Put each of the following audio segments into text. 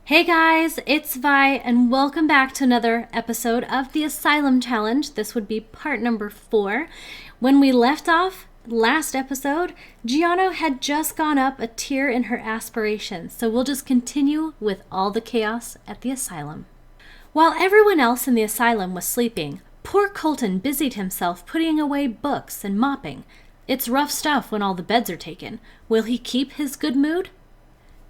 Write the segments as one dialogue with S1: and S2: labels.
S1: Hey guys, it's Vi, and welcome back to another episode of the Asylum Challenge. This would be part number 4. When we left off last episode, Gianna had just gone up a tier in her aspirations, so we'll just continue with all the chaos at the asylum. While everyone else in the asylum was sleeping, poor Colton busied himself putting away books and mopping. It's rough stuff when all the beds are taken. Will he keep his good mood?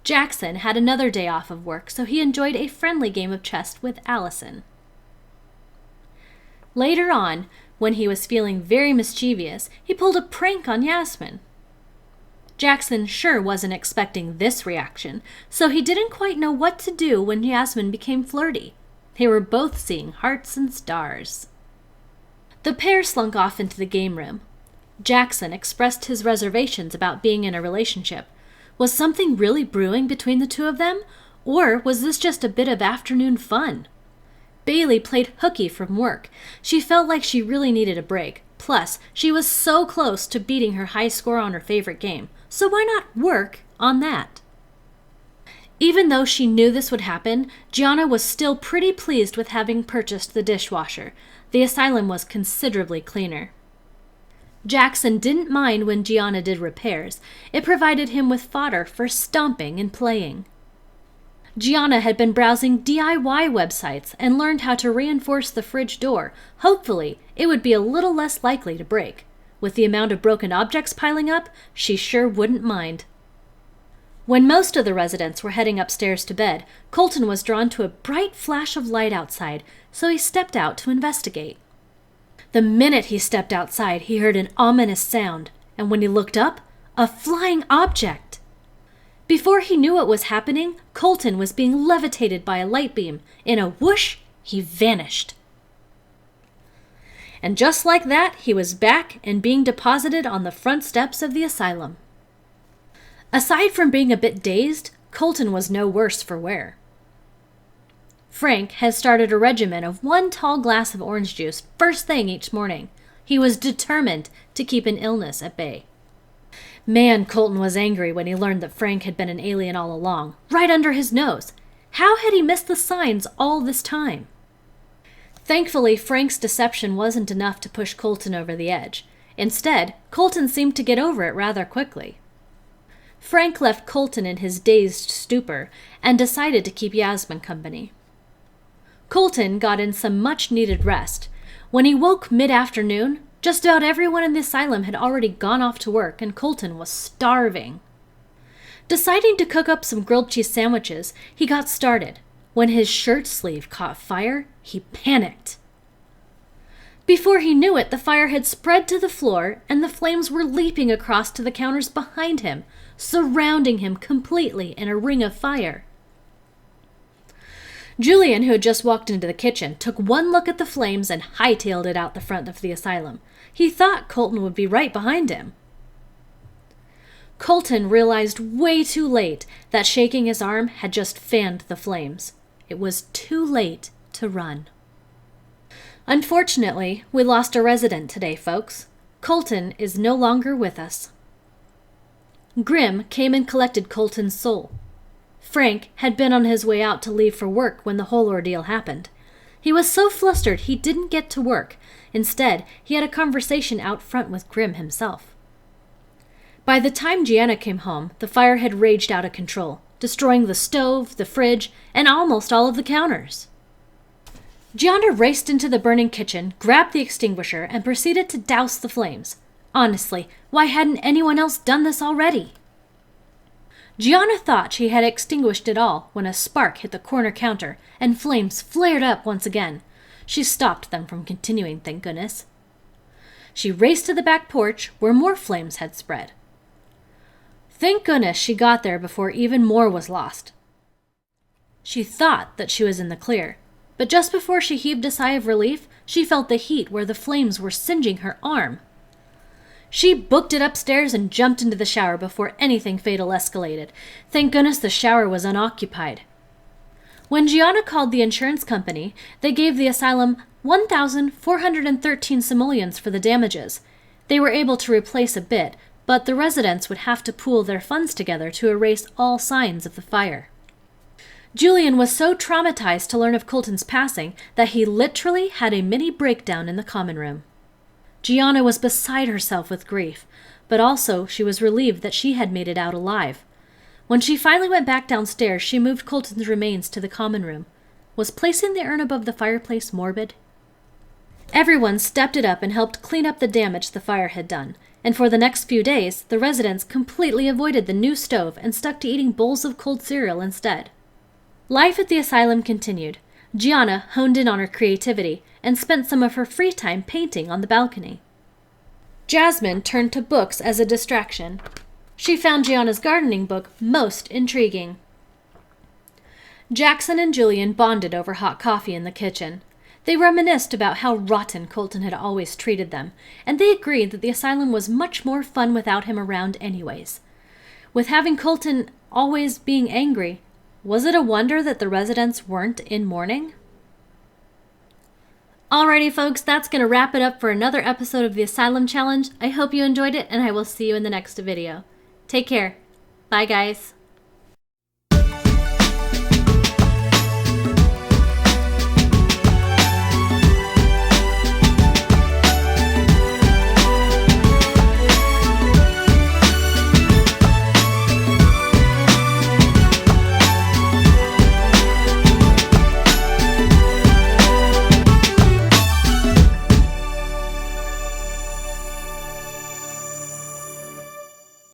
S1: Jackson had another day off of work, so he enjoyed a friendly game of chess with Allison. Later on, when he was feeling very mischievous, he pulled a prank on Yasmin. Jackson sure wasn't expecting this reaction, so he didn't quite know what to do when Yasmin became flirty. They were both seeing hearts and stars. The pair slunk off into the game room. Jackson expressed his reservations about being in a relationship. Was something really brewing between the two of them? Or was this just a bit of afternoon fun? Bailey played hooky from work. She felt like she really needed a break. Plus, she was so close to beating her high score on her favorite game. So why not work on that? Even though she knew this would happen, Gianna was still pretty pleased with having purchased the dishwasher. The asylum was considerably cleaner. Jackson didn't mind when Gianna did repairs. It provided him with fodder for stomping and playing. Gianna had been browsing DIY websites and learned how to reinforce the fridge door. Hopefully, it would be a little less likely to break. With the amount of broken objects piling up, she sure wouldn't mind. When most of the residents were heading upstairs to bed, Colton was drawn to a bright flash of light outside, so he stepped out to investigate. The minute he stepped outside, he heard an ominous sound, and when he looked up, a flying object. Before he knew what was happening, Colton was being levitated by a light beam. In a whoosh, he vanished. And just like that, he was back and being deposited on the front steps of the asylum. Aside from being a bit dazed, Colton was no worse for wear. Frank had started a regimen of 1 tall glass of orange juice first thing each morning. He was determined to keep an illness at bay. Man, Colton was angry when he learned that Frank had been an alien all along, right under his nose. How had he missed the signs all this time? Thankfully, Frank's deception wasn't enough to push Colton over the edge. Instead, Colton seemed to get over it rather quickly. Frank left Colton in his dazed stupor and decided to keep Yasmin company. Colton got in some much-needed rest. When he woke mid-afternoon, just about everyone in the asylum had already gone off to work, and Colton was starving. Deciding to cook up some grilled cheese sandwiches, he got started. When his shirt sleeve caught fire, he panicked. Before he knew it, the fire had spread to the floor, and the flames were leaping across to the counters behind him, surrounding him completely in a ring of fire. Julian, who had just walked into the kitchen, took one look at the flames and hightailed it out the front of the asylum. He thought Colton would be right behind him. Colton realized way too late that shaking his arm had just fanned the flames. It was too late to run. Unfortunately, we lost a resident today, folks. Colton is no longer with us. Grim came and collected Colton's soul. Frank had been on his way out to leave for work when the whole ordeal happened. He was so flustered he didn't get to work. Instead, he had a conversation out front with Grim himself. By the time Gianna came home, the fire had raged out of control, destroying the stove, the fridge, and almost all of the counters. Gianna raced into the burning kitchen, grabbed the extinguisher, and proceeded to douse the flames. Honestly, why hadn't anyone else done this already? Gianna thought she had extinguished it all when a spark hit the corner counter and flames flared up once again. She stopped them from continuing, thank goodness. She raced to the back porch where more flames had spread. Thank goodness she got there before even more was lost. She thought that she was in the clear, but just before she heaved a sigh of relief, she felt the heat where the flames were singeing her arm. She booked it upstairs and jumped into the shower before anything fatal escalated. Thank goodness the shower was unoccupied. When Gianna called the insurance company, they gave the asylum 1,413 simoleons for the damages. They were able to replace a bit, but the residents would have to pool their funds together to erase all signs of the fire. Julian was so traumatized to learn of Colton's passing that he literally had a mini breakdown in the common room. Gianna was beside herself with grief, but also she was relieved that she had made it out alive. When she finally went back downstairs, she moved Colton's remains to the common room. Was placing the urn above the fireplace morbid? Everyone stepped it up and helped clean up the damage the fire had done, and for the next few days, the residents completely avoided the new stove and stuck to eating bowls of cold cereal instead. Life at the asylum continued. Gianna honed in on her creativity and spent some of her free time painting on the balcony. Jasmine turned to books as a distraction. She found Gianna's gardening book most intriguing. Jackson and Julian bonded over hot coffee in the kitchen. They reminisced about how rotten Colton had always treated them, and they agreed that the asylum was much more fun without him around anyways. With having Colton always being angry, was it a wonder that the residents weren't in mourning? Alrighty folks, that's going to wrap it up for another episode of the Asylum Challenge. I hope you enjoyed it, and I will see you in the next video. Take care. Bye guys.